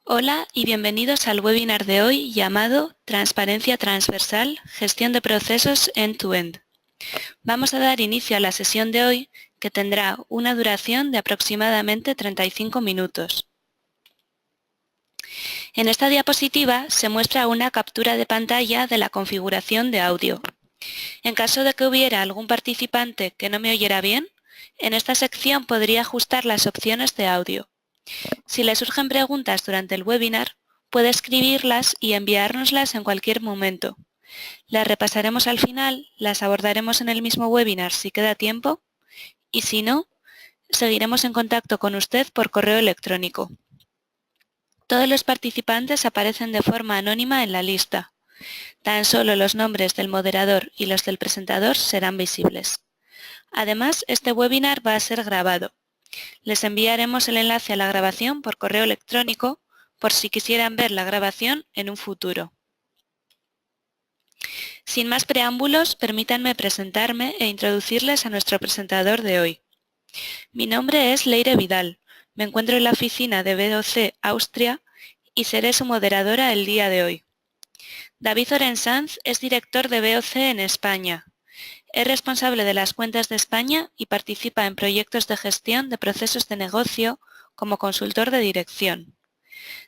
Hola y bienvenidos al webinar de hoy llamado Transparencia Transversal, Gestión de Procesos End-to-End. Vamos a dar inicio a la sesión de hoy, que tendrá una duración de aproximadamente 35 minutos. En esta diapositiva se muestra una captura de pantalla de la configuración de audio. En caso de que hubiera algún participante que no me oyera bien, en esta sección podría ajustar las opciones de audio. Si le surgen preguntas durante el webinar, puede escribirlas y enviárnoslas en cualquier momento. Las repasaremos al final, las abordaremos en el mismo webinar si queda tiempo y si no, seguiremos en contacto con usted por correo electrónico. Todos los participantes aparecen de forma anónima en la lista. Tan solo los nombres del moderador y los del presentador serán visibles. Además, este webinar va a ser grabado. Les enviaremos el enlace a la grabación por correo electrónico por si quisieran ver la grabación en un futuro. Sin más preámbulos, permítanme presentarme e introducirles a nuestro presentador de hoy. Mi nombre es Leire Vidal, me encuentro en la oficina de BOC Austria y seré su moderadora el día de hoy. David Orensanz es director de BOC en España. Es responsable de las cuentas de España y participa en proyectos de gestión de procesos de negocio como consultor de dirección.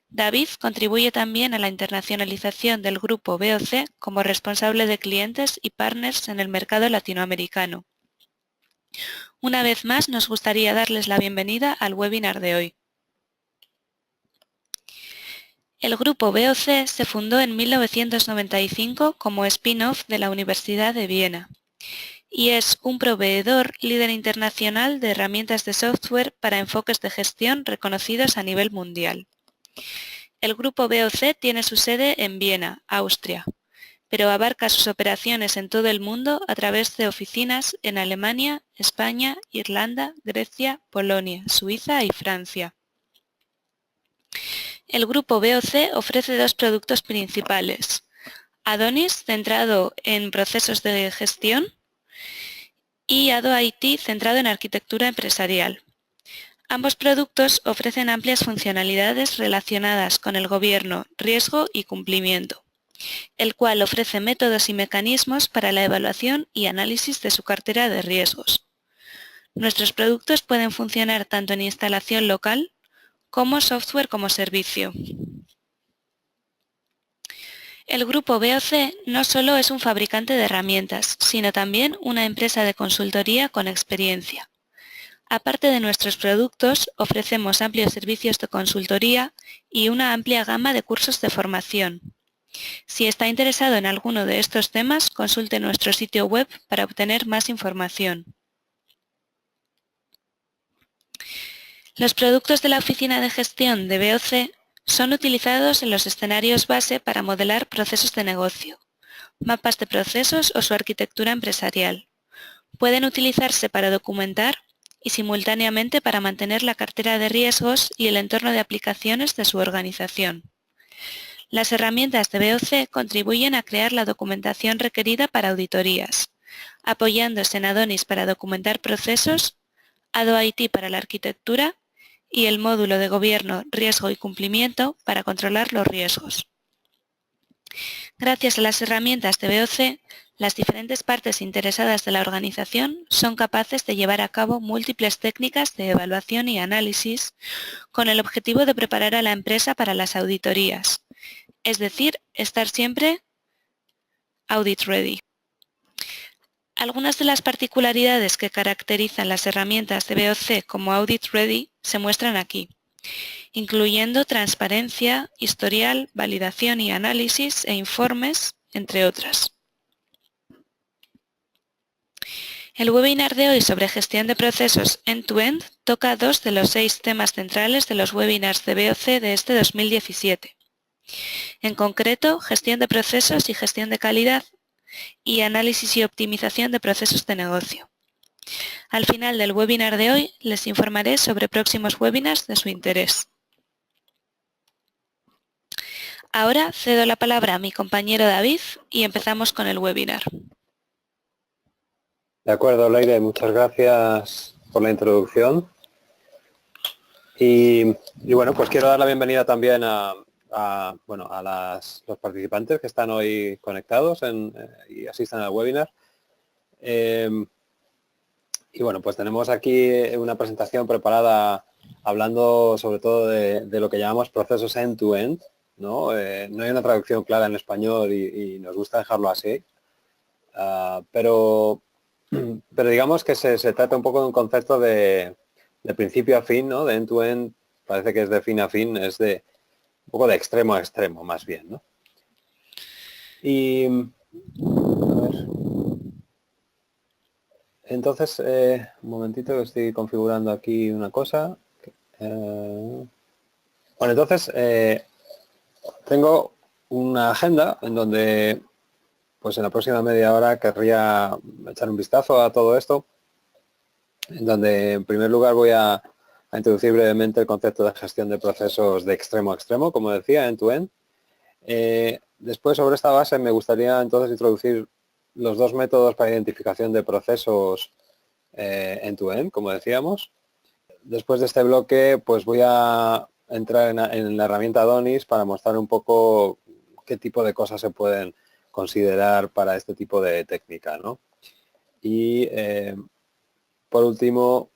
David contribuye también a la internacionalización del grupo BOC como responsable de clientes y partners en el mercado latinoamericano. Una vez más, nos gustaría darles la bienvenida al webinar de hoy. El grupo BOC se fundó en 1995 como spin-off de la Universidad de Viena y es un proveedor líder internacional de herramientas de software para enfoques de gestión reconocidos a nivel mundial. El grupo BOC tiene su sede en Viena, Austria, pero abarca sus operaciones en todo el mundo a través de oficinas en Alemania, España, Irlanda, Grecia, Polonia, Suiza y Francia. El grupo BOC ofrece dos productos principales: Adonis, centrado en procesos de gestión, y Ado IT, centrado en arquitectura empresarial. Ambos productos ofrecen amplias funcionalidades relacionadas con el gobierno, riesgo y cumplimiento, el cual ofrece métodos y mecanismos para la evaluación y análisis de su cartera de riesgos. Nuestros productos pueden funcionar tanto en instalación local como software como servicio. El grupo BOC no solo es un fabricante de herramientas, sino también una empresa de consultoría con experiencia. Aparte de nuestros productos, ofrecemos amplios servicios de consultoría y una amplia gama de cursos de formación. Si está interesado en alguno de estos temas, consulte nuestro sitio web para obtener más información. Los productos de la oficina de gestión de BOC son utilizados en los escenarios base para modelar procesos de negocio, mapas de procesos o su arquitectura empresarial. Pueden utilizarse para documentar y simultáneamente para mantener la cartera de riesgos y el entorno de aplicaciones de su organización. Las herramientas de BOC contribuyen a crear la documentación requerida para auditorías, apoyándose en Adonis para documentar procesos, Ado IT para la arquitectura y el módulo de gobierno, riesgo y cumplimiento para controlar los riesgos. Gracias a las herramientas de BOC, las diferentes partes interesadas de la organización son capaces de llevar a cabo múltiples técnicas de evaluación y análisis con el objetivo de preparar a la empresa para las auditorías, es decir, estar siempre audit ready. Algunas de las particularidades que caracterizan las herramientas de BOC como Audit Ready se muestran aquí, incluyendo transparencia, historial, validación y análisis e informes, entre otras. El webinar de hoy sobre gestión de procesos end-to-end toca dos de los 6 temas centrales de los webinars de BOC de este 2017. En concreto, gestión de procesos y gestión de calidad, y análisis y optimización de procesos de negocio. Al final del webinar de hoy les informaré sobre próximos webinars de su interés. Ahora cedo la palabra a mi compañero David y empezamos con el webinar. De acuerdo, Leire, muchas gracias por la introducción. Y bueno, pues quiero dar la bienvenida también bueno, a los participantes que están hoy conectados y asisten al webinar. Y bueno, pues tenemos aquí una presentación preparada hablando sobre todo de lo que llamamos procesos end-to-end, ¿no? No hay una traducción clara en español y nos gusta dejarlo así. Pero digamos que se trata un poco de un concepto de principio a fin, ¿no? De end-to-end, parece que es de fin a fin, es de un poco de extremo a extremo más bien, ¿no? Y a ver. Entonces, un momentito que estoy configurando aquí una cosa. Bueno, entonces tengo una agenda en donde pues en la próxima media hora querría echar un vistazo a todo esto, en donde en primer lugar voy a introducir brevemente el concepto de gestión de procesos de extremo a extremo, como decía, end-to-end. Después, sobre esta base, me gustaría entonces introducir los dos métodos para identificación de procesos end-to-end, como decíamos. Después de este bloque, pues voy a entrar en la herramienta Adonis para mostrar un poco qué tipo de cosas se pueden considerar para este tipo de técnica, ¿no? Y por último,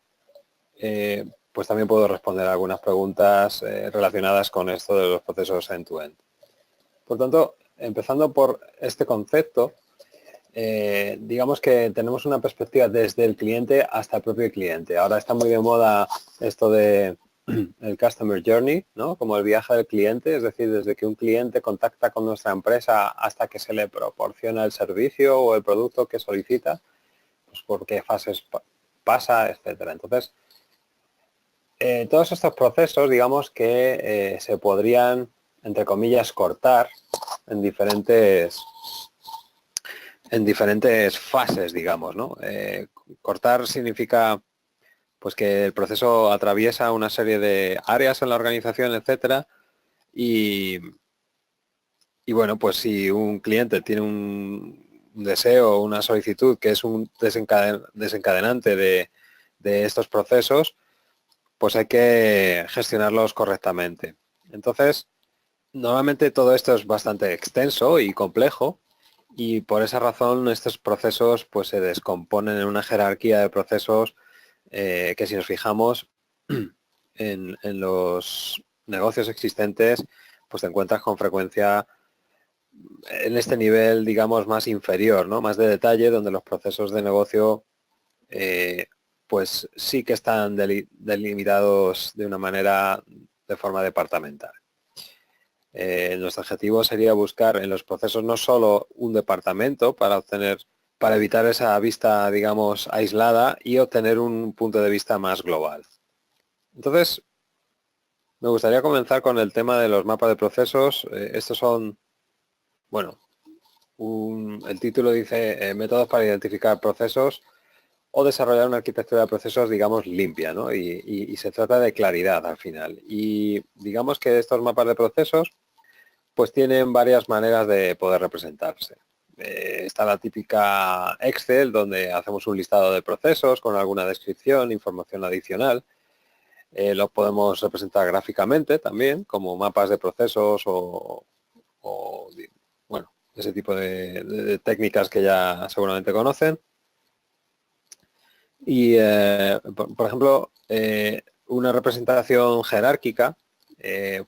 pues también puedo responder algunas preguntas relacionadas con esto de los procesos end-to-end. Por tanto, empezando por este concepto, digamos que tenemos una perspectiva desde el cliente hasta el propio cliente. Ahora está muy de moda esto de el Customer Journey, ¿no? Como el viaje del cliente, es decir, desde que un cliente contacta con nuestra empresa hasta que se le proporciona el servicio o el producto que solicita, pues por qué fases pasa, etcétera. Entonces, todos estos procesos, digamos que se podrían, entre comillas, cortar en diferentes fases, digamos, ¿no? Cortar significa pues que el proceso atraviesa una serie de áreas en la organización, etcétera, y bueno, pues si un cliente tiene un deseo o una solicitud que es un desencadenante de estos procesos, pues hay que gestionarlos correctamente. Entonces, normalmente todo esto es bastante extenso y complejo y por esa razón estos procesos pues se descomponen en una jerarquía de procesos que si nos fijamos en los negocios existentes, pues te encuentras con frecuencia en este nivel, digamos, más inferior, ¿no? Más de detalle, donde los procesos de negocio pues sí que están delimitados de una manera de forma departamental. Nuestro objetivo sería buscar en los procesos no solo un departamento para evitar esa vista, digamos, aislada y obtener un punto de vista más global. Entonces, me gustaría comenzar con el tema de los mapas de procesos. Estos son, bueno, el título dice métodos para identificar procesos o desarrollar una arquitectura de procesos, digamos, limpia, ¿no? Y se trata de claridad al final. Y digamos que estos mapas de procesos pues tienen varias maneras de poder representarse. Está la típica Excel, donde hacemos un listado de procesos con alguna descripción, información adicional. Lo podemos representar gráficamente también, como mapas de procesos o bueno, ese tipo de técnicas que ya seguramente conocen. Y, por ejemplo, una representación jerárquica,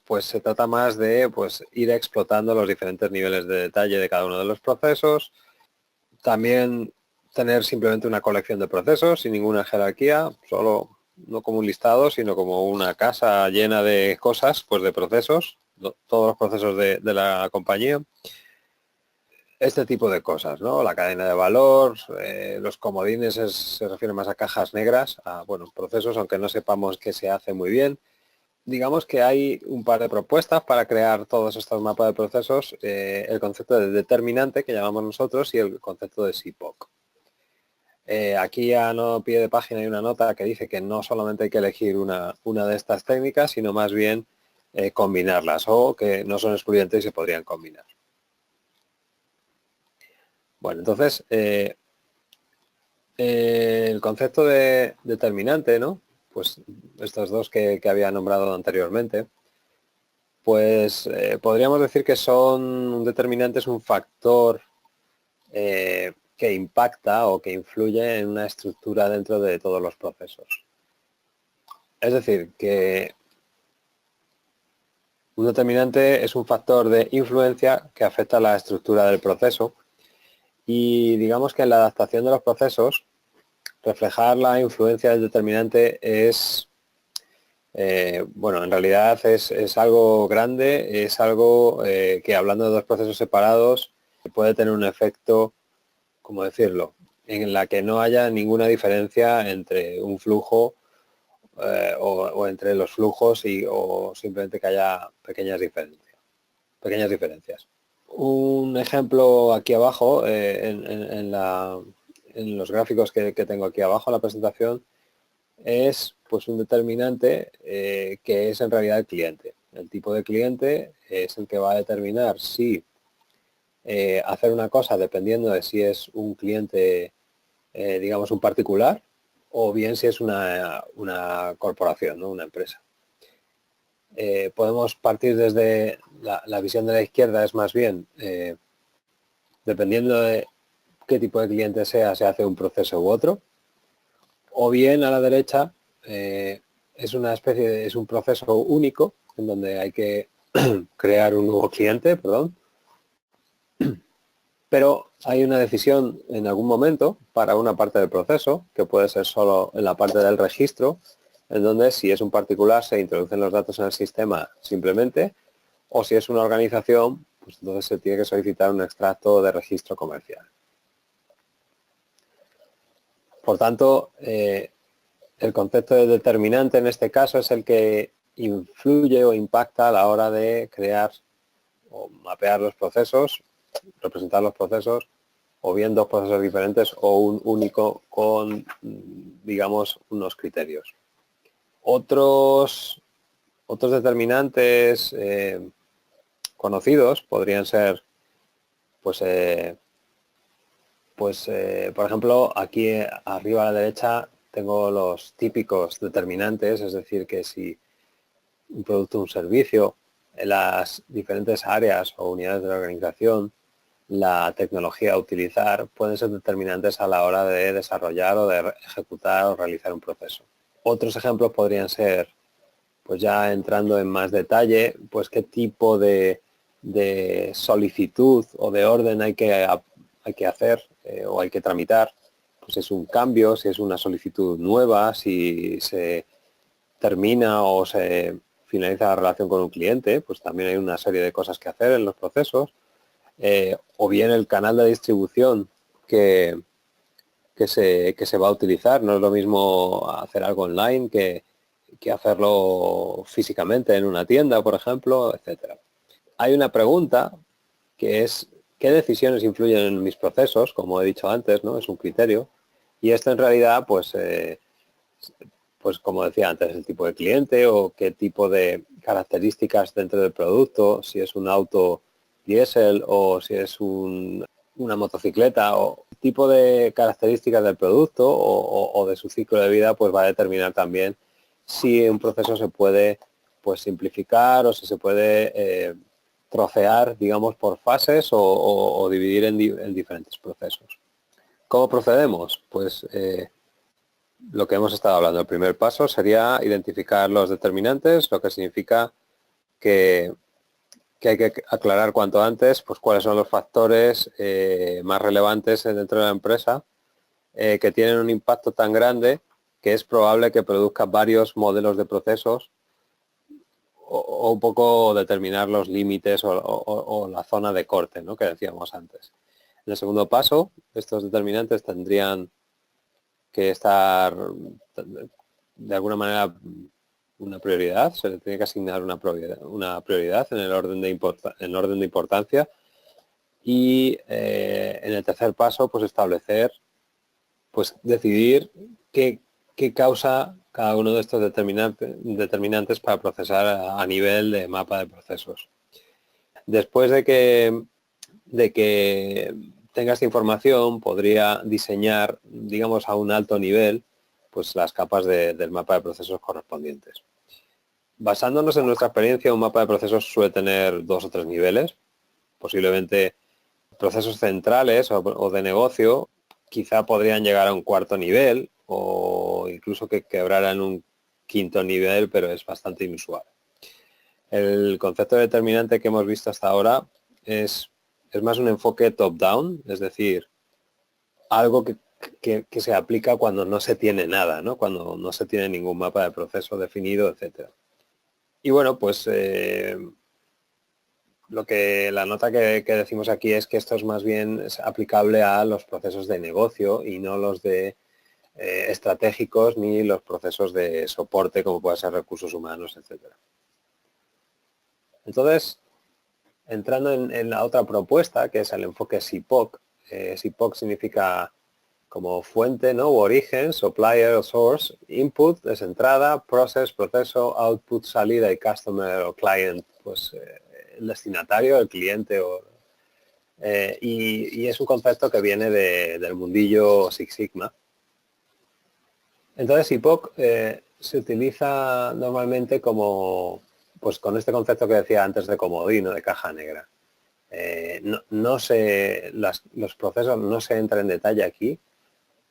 pues se trata más de pues, ir explotando los diferentes niveles de detalle de cada uno de los procesos. También tener simplemente una colección de procesos sin ninguna jerarquía, solo no como un listado, sino como una casa llena de cosas, pues de procesos, todos los procesos de la compañía. Este tipo de cosas, ¿no? La cadena de valor, los comodines se refieren más a cajas negras, a bueno, procesos, aunque no sepamos qué se hace muy bien. Digamos que hay un par de propuestas para crear todos estos mapas de procesos, el concepto de determinante que llamamos nosotros y el concepto de SIPOC. Aquí a pie de página hay una nota que dice que no solamente hay que elegir una de estas técnicas, sino más bien combinarlas o que no son excluyentes y se podrían combinar. Bueno, entonces, el concepto de determinante, ¿no? pues estos dos que había nombrado anteriormente, pues podríamos decir que son un determinante, es un factor que impacta o que influye en una estructura dentro de todos los procesos. Es decir, que un determinante es un factor de influencia que afecta a la estructura del proceso y digamos que en la adaptación de los procesos, reflejar la influencia del determinante es, bueno, en realidad es algo grande, es algo que hablando de dos procesos separados puede tener un efecto, ¿cómo decirlo?, en la que no haya ninguna diferencia entre un flujo o entre los flujos o simplemente que haya pequeñas diferencias. Un ejemplo aquí abajo, en los gráficos que tengo aquí abajo en la presentación, es pues un determinante que es en realidad el cliente. El tipo de cliente es el que va a determinar si hacer una cosa dependiendo de si es un cliente, digamos, un particular, o bien si es una corporación, ¿no? Una empresa. Podemos partir desde la visión de la izquierda, es más bien, dependiendo de qué tipo de cliente sea, se hace un proceso u otro, o bien a la derecha es un proceso único en donde hay que crear un nuevo cliente, perdón, pero hay una decisión en algún momento para una parte del proceso, que puede ser solo en la parte del registro, en donde si es un particular se introducen los datos en el sistema simplemente, o si es una organización, pues entonces se tiene que solicitar un extracto de registro comercial. Por tanto, el concepto de determinante en este caso es el que influye o impacta a la hora de crear o mapear los procesos, representar los procesos, o bien dos procesos diferentes o un único con, digamos, unos criterios. Otros determinantes conocidos podrían ser, pues, por ejemplo, aquí arriba a la derecha tengo los típicos determinantes, es decir, que si un producto o un servicio, en las diferentes áreas o unidades de la organización, la tecnología a utilizar pueden ser determinantes a la hora de desarrollar o de ejecutar o realizar un proceso. Otros ejemplos podrían ser, pues ya entrando en más detalle, pues qué tipo de solicitud o de orden hay que hacer o hay que tramitar. Pues es un cambio, si es una solicitud nueva, si se termina o se finaliza la relación con un cliente, pues también hay una serie de cosas que hacer en los procesos. O bien el canal de distribución que se va a utilizar. No es lo mismo hacer algo online que hacerlo físicamente en una tienda, por ejemplo, etcétera. Hay una pregunta que es ¿qué decisiones influyen en mis procesos? Como he dicho antes, ¿no? Es un criterio. Y esto en realidad, pues como decía antes, el tipo de cliente o qué tipo de características dentro del producto, si es un auto diésel o si es una motocicleta, o tipo de características del producto o de su ciclo de vida, pues va a determinar también si un proceso se puede, pues, simplificar o si se puede trocear, digamos, por fases o dividir en diferentes procesos. ¿Cómo procedemos? Pues lo que hemos estado hablando. El primer paso sería identificar los determinantes, lo que significa que hay que aclarar cuanto antes pues cuáles son los factores más relevantes dentro de la empresa que tienen un impacto tan grande que es probable que produzca varios modelos de procesos o un poco determinar los límites o la zona de corte, ¿no?, que decíamos antes. En el segundo paso, estos determinantes tendrían que estar de alguna manera una prioridad, se le tiene que asignar una prioridad en el orden de importancia y en el tercer paso pues establecer, pues decidir qué causa cada uno de estos determinantes para procesar a nivel de mapa de procesos. Después de que tenga esta información, podría diseñar, digamos, a un alto nivel, pues las capas del mapa de procesos correspondientes. Basándonos en nuestra experiencia, un mapa de procesos suele tener 2 o 3 niveles, posiblemente procesos centrales o de negocio, quizá podrían llegar a un 4.º nivel o incluso que quebraran un 5.º nivel, pero es bastante inusual. El concepto determinante que hemos visto hasta ahora es más un enfoque top-down, es decir, algo que se aplica cuando no se tiene nada, ¿no? Cuando no se tiene ningún mapa de proceso definido, etcétera. Y bueno, pues la nota que decimos aquí es que esto es más bien aplicable a los procesos de negocio y no los de estratégicos ni los procesos de soporte como pueden ser recursos humanos, etcétera. Entonces, entrando en la otra propuesta, que es el enfoque SIPOC. SIPOC significa como fuente, ¿no? U origen, supplier o source, input es entrada, process, proceso, output, salida y customer o client, pues el destinatario, el cliente. Y es un concepto que viene del mundillo Six Sigma. Entonces SIPOC se utiliza normalmente como, pues con este concepto que decía antes de comodín, de caja negra. Los procesos no se entra en detalle aquí,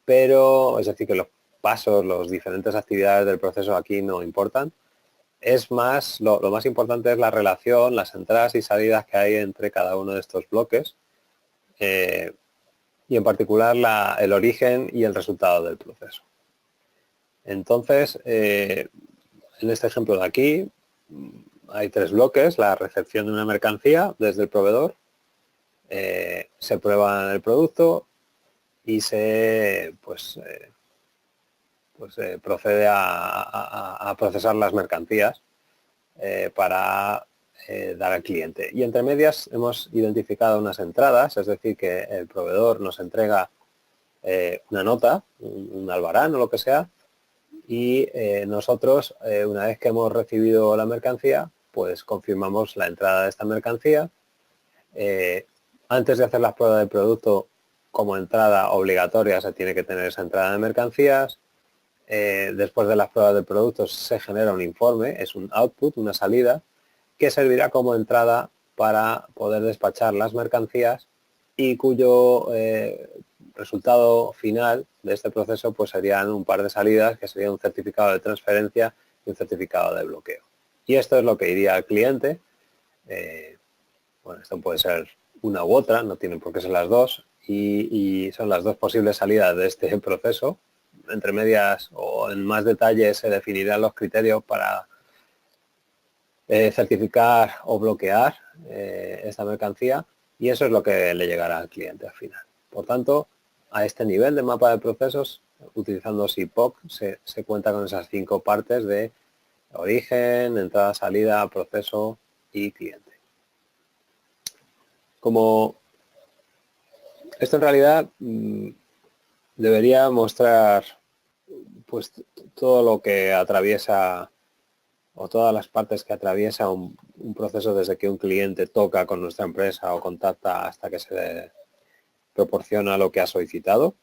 pero es decir que los pasos, las diferentes actividades del proceso aquí no importan. Es más, lo más importante es la relación, las entradas y salidas que hay entre cada uno de estos bloques y en particular el origen y el resultado del proceso. Entonces, en este ejemplo de aquí hay 3 bloques: la recepción de una mercancía desde el proveedor, se prueba el producto y se procede a procesar las mercancías para dar al cliente. Y entre medias hemos identificado unas entradas, es decir, que el proveedor nos entrega una nota, un albarán o lo que sea, y nosotros, una vez que hemos recibido la mercancía, pues confirmamos la entrada de esta mercancía. Antes de hacer las pruebas del producto, como entrada obligatoria se tiene que tener esa entrada de mercancías. Después de las pruebas del producto se genera un informe, es un output, una salida, que servirá como entrada para poder despachar las mercancías y cuyo resultado final de este proceso pues serían un par de salidas, que sería un certificado de transferencia y un certificado de bloqueo. Y esto es lo que iría al cliente. Bueno, esto puede ser una u otra, no tienen por qué ser las dos, y son las 2 posibles salidas de este proceso. Entre medias o en más detalle se definirán los criterios para certificar o bloquear esta mercancía, y eso es lo que le llegará al cliente al final. Por tanto, a este nivel de mapa de procesos, utilizando SIPOC, se cuenta con esas 5 partes de origen, entrada, salida, proceso y cliente. Como esto en realidad debería mostrar pues todo lo que atraviesa o todas las partes que atraviesa un proceso desde que un cliente toca con nuestra empresa o contacta hasta que se le proporciona lo que ha solicitado.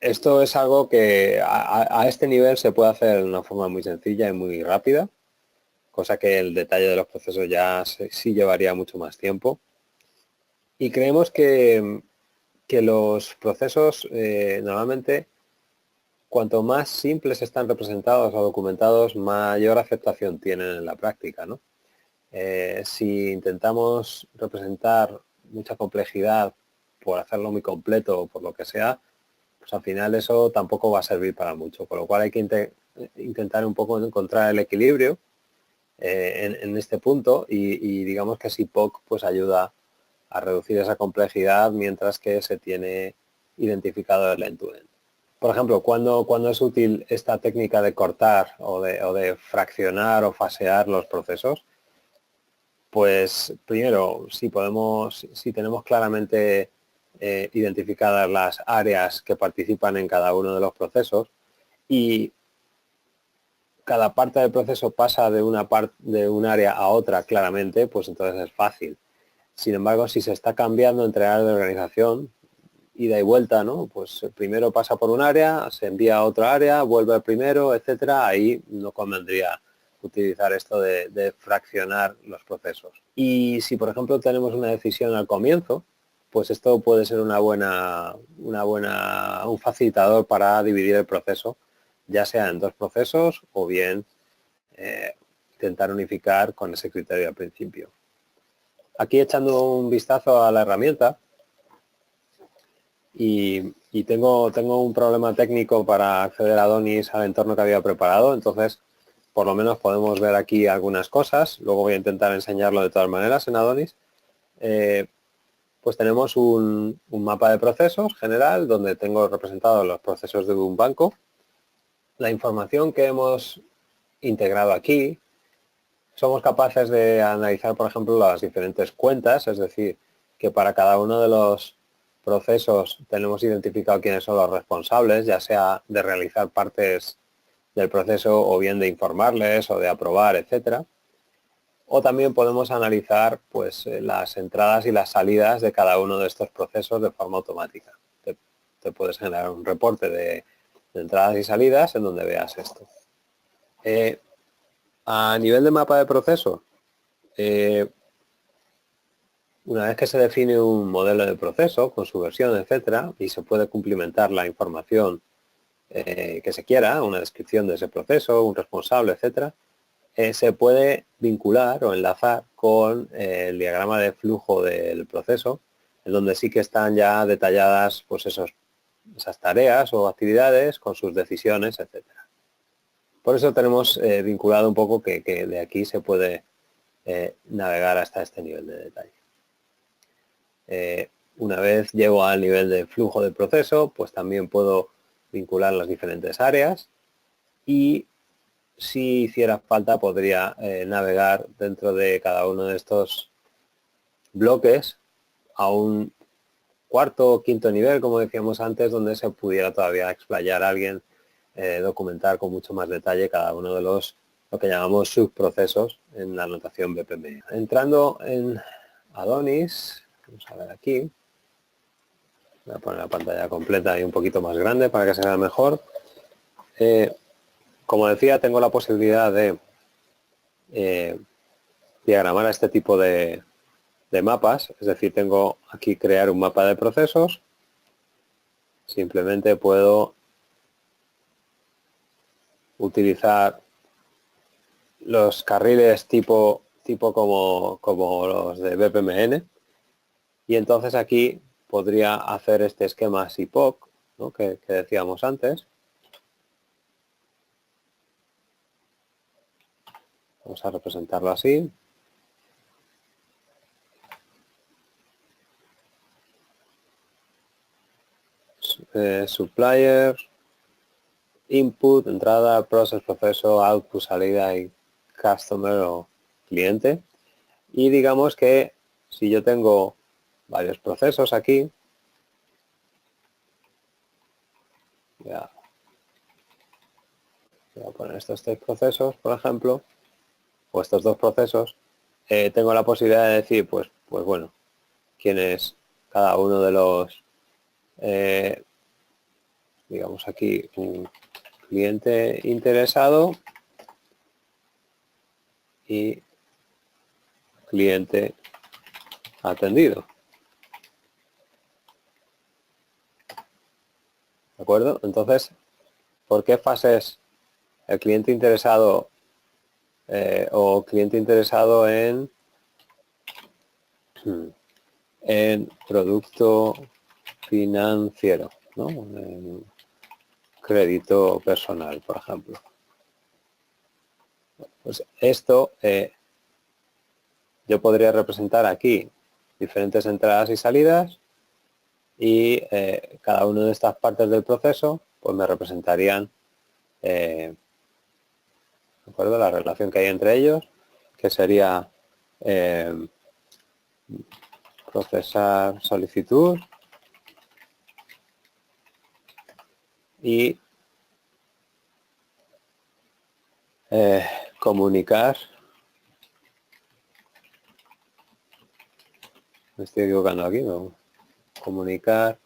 Esto es algo que a este nivel se puede hacer de una forma muy sencilla y muy rápida, cosa que el detalle de los procesos ya sí llevaría mucho más tiempo. Y creemos que los procesos normalmente, cuanto más simples están representados o documentados, mayor aceptación tienen en la práctica, ¿no? Si intentamos representar mucha complejidad por hacerlo muy completo o por lo que sea, pues al final eso tampoco va a servir para mucho, con lo cual hay que intentar un poco encontrar el equilibrio en este punto y digamos que SIPOC pues ayuda a reducir esa complejidad mientras que se tiene identificado el end-to-end. Por ejemplo, ¿cuándo es útil esta técnica de cortar o de fraccionar o fasear los procesos? Pues primero, si tenemos claramente identificadas las áreas que participan en cada uno de los procesos y cada parte del proceso pasa de un área a otra claramente, pues entonces es fácil. Sin embargo, si se está cambiando entre áreas de organización ida y vuelta, ¿no? Pues primero pasa por un área, se envía a otra área, vuelve al primero, etcétera. Ahí no convendría utilizar esto de fraccionar los procesos. Y si, por ejemplo, tenemos una decisión al comienzo, pues esto puede ser un facilitador para dividir el proceso, ya sea en dos procesos o bien intentar unificar con ese criterio al principio. Aquí echando un vistazo a la herramienta y tengo un problema técnico para acceder a Adonis al entorno que había preparado, entonces por lo menos podemos ver aquí algunas cosas, luego voy a intentar enseñarlo de todas maneras en Adonis. Pues tenemos un mapa de procesos general donde tengo representados los procesos de un banco. La información que hemos integrado aquí, somos capaces de analizar, por ejemplo, las diferentes cuentas, es decir, que para cada uno de los procesos tenemos identificado quiénes son los responsables, ya sea de realizar partes del proceso o bien de informarles o de aprobar, etcétera. O también podemos analizar pues, las entradas y las salidas de cada uno de estos procesos de forma automática. Te puedes generar un reporte de entradas y salidas en donde veas esto. A nivel de mapa de proceso, una vez que se define un modelo de proceso con su versión, etcétera, y se puede cumplimentar la información que se quiera, una descripción de ese proceso, un responsable, etcétera, se puede vincular o enlazar con el diagrama de flujo del proceso, en donde sí que están ya detalladas pues esas tareas o actividades con sus decisiones, etcétera. Por eso tenemos vinculado un poco que de aquí se puede navegar hasta este nivel de detalle. Una vez llego al nivel de flujo del proceso, pues también puedo vincular las diferentes áreas y si hiciera falta podría navegar dentro de cada uno de estos bloques a un cuarto o quinto nivel, como decíamos antes, donde se pudiera todavía explayar a alguien, documentar con mucho más detalle cada uno de lo que llamamos subprocesos en la notación BPM. Entrando en Adonis, vamos a ver aquí, voy a poner la pantalla completa y un poquito más grande para que se vea mejor. Como decía, tengo la posibilidad de diagramar a este tipo de mapas, es decir, tengo aquí crear un mapa de procesos, simplemente puedo utilizar los carriles tipo como los de BPMN y entonces aquí podría hacer este esquema SIPOC, ¿no? que decíamos antes. Vamos a representarlo así. Supplier, input, entrada, process, proceso, output, salida y customer o cliente. Y digamos que si yo tengo varios procesos aquí, voy a poner estos tres procesos, por ejemplo, o estos dos procesos, tengo la posibilidad de decir, pues bueno, quién es cada uno de los, digamos aquí, un cliente interesado y cliente atendido. ¿De acuerdo? Entonces, ¿por qué fases el cliente interesado o cliente interesado en producto financiero, ¿no? En crédito personal, por ejemplo? Pues esto yo podría representar aquí diferentes entradas y salidas y cada una de estas partes del proceso pues me representarían ¿de acuerdo? La relación que hay entre ellos, que sería procesar solicitud y comunicar, me estoy equivocando aquí, ¿no? Comunicar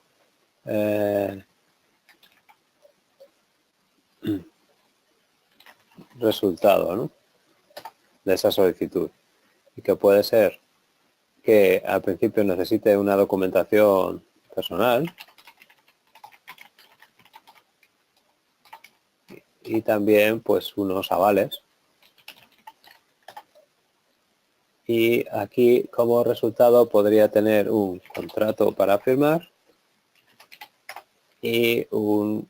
resultado, ¿no?, de esa solicitud, y que puede ser que al principio necesite una documentación personal y también pues unos avales, y aquí como resultado podría tener un contrato para firmar y o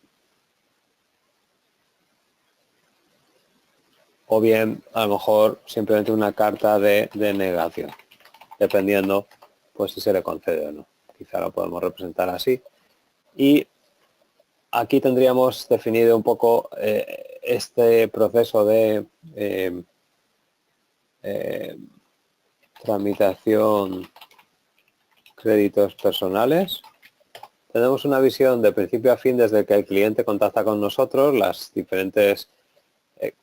bien a lo mejor simplemente una carta de denegación, dependiendo pues si se le concede o no. Quizá lo podemos representar así. Y aquí tendríamos definido un poco este proceso de tramitación créditos personales. Tenemos una visión de principio a fin desde que el cliente contacta con nosotros, las diferentes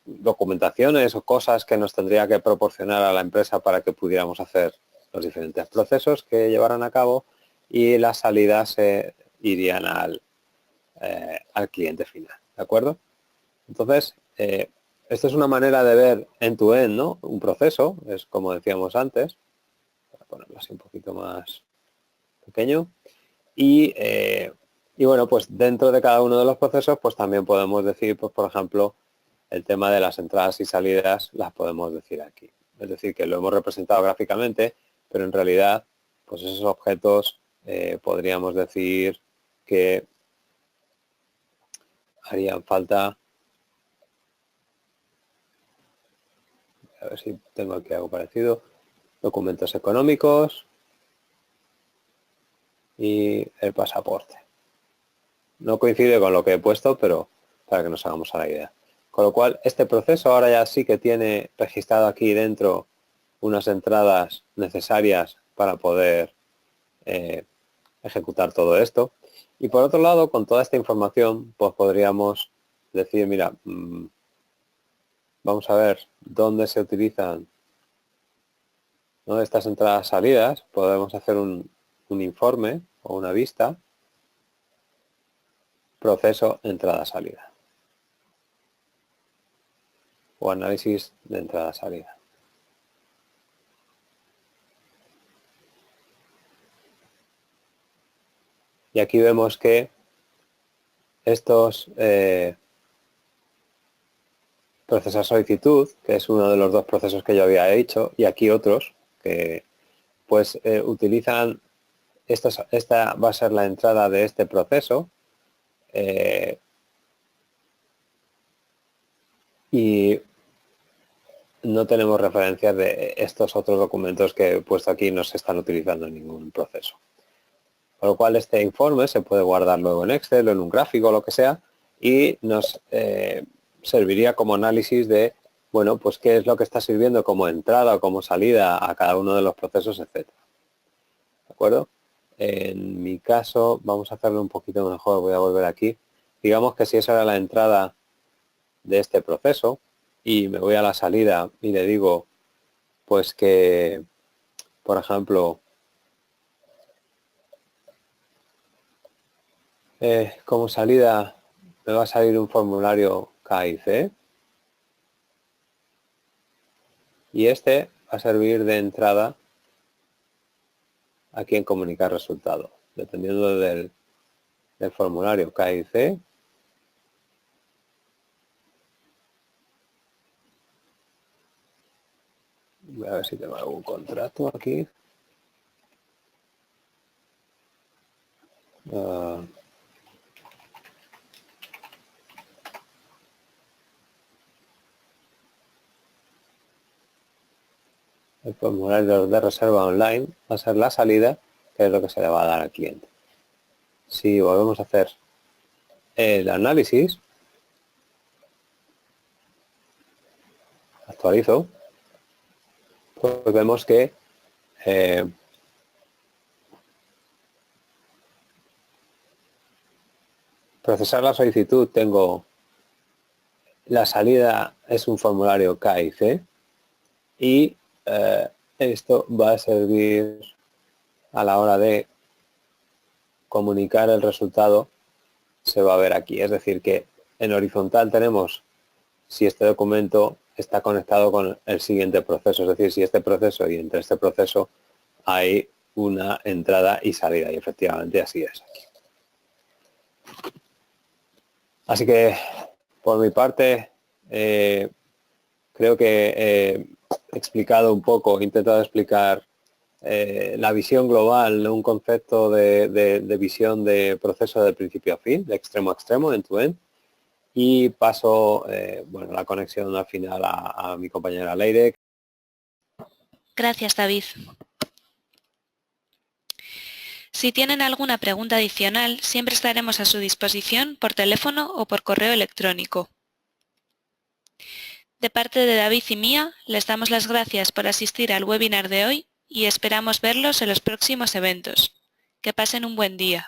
documentaciones o cosas que nos tendría que proporcionar a la empresa para que pudiéramos hacer los diferentes procesos que llevaran a cabo, y las salidas irían al cliente final, ¿de acuerdo? Entonces, esto es una manera de ver end-to-end, ¿no?, un proceso, es como decíamos antes. Voy a ponerlo así un poquito más pequeño. Y bueno, pues dentro de cada uno de los procesos, pues también podemos decir, pues por ejemplo, el tema de las entradas y salidas las podemos decir aquí. Es decir, que lo hemos representado gráficamente, pero en realidad, pues esos objetos podríamos decir que harían falta, a ver si tengo aquí algo parecido, documentos económicos y el pasaporte. No coincide con lo que he puesto, pero para que nos hagamos a la idea. Con lo cual, este proceso ahora ya sí que tiene registrado aquí dentro unas entradas necesarias para poder ejecutar todo esto. Y por otro lado, con toda esta información, pues podríamos decir, mira, vamos a ver dónde se utilizan, ¿no?, estas entradas salidas. Podemos hacer un informe o una vista, proceso entrada-salida. O análisis de entrada-salida. Y aquí vemos que estos procesar solicitud, que es uno de los dos procesos que yo había hecho, y aquí otros que pues utilizan, esta va a ser la entrada de este proceso, y no tenemos referencias de estos otros documentos que he puesto aquí, no se están utilizando en ningún proceso. Con lo cual este informe se puede guardar luego en Excel o en un gráfico o lo que sea, y nos serviría como análisis de, bueno, pues qué es lo que está sirviendo como entrada o como salida a cada uno de los procesos, etcétera. ¿De acuerdo? En mi caso, vamos a hacerlo un poquito mejor, voy a volver aquí. Digamos que si esa era la entrada de este proceso, y me voy a la salida y le digo, pues que, por ejemplo, como salida me va a salir un formulario KIC, y este va a servir de entrada aquí en comunicar resultado, dependiendo del formulario KIC. Voy a ver si tengo algún contrato aquí. El formulario de reserva online va a ser la salida, que es lo que se le va a dar al cliente. Si volvemos a hacer el análisis, actualizo, pues vemos que procesar la solicitud, tengo la salida, es un formulario KIC, y esto va a servir a la hora de comunicar el resultado se va a ver aquí. Es decir, que en horizontal tenemos si este documento está conectado con el siguiente proceso. Es decir, si este proceso y entre este proceso hay una entrada y salida. Y efectivamente así es aquí. Así que, por mi parte, creo que he explicado un poco, he intentado explicar la visión global, un concepto de visión de proceso de principio a fin, de extremo a extremo, end-to-end, y paso bueno, la conexión al final a mi compañera Leire. Gracias, David. Si tienen alguna pregunta adicional, siempre estaremos a su disposición por teléfono o por correo electrónico. De parte de David y mía, les damos las gracias por asistir al webinar de hoy y esperamos verlos en los próximos eventos. Que pasen un buen día.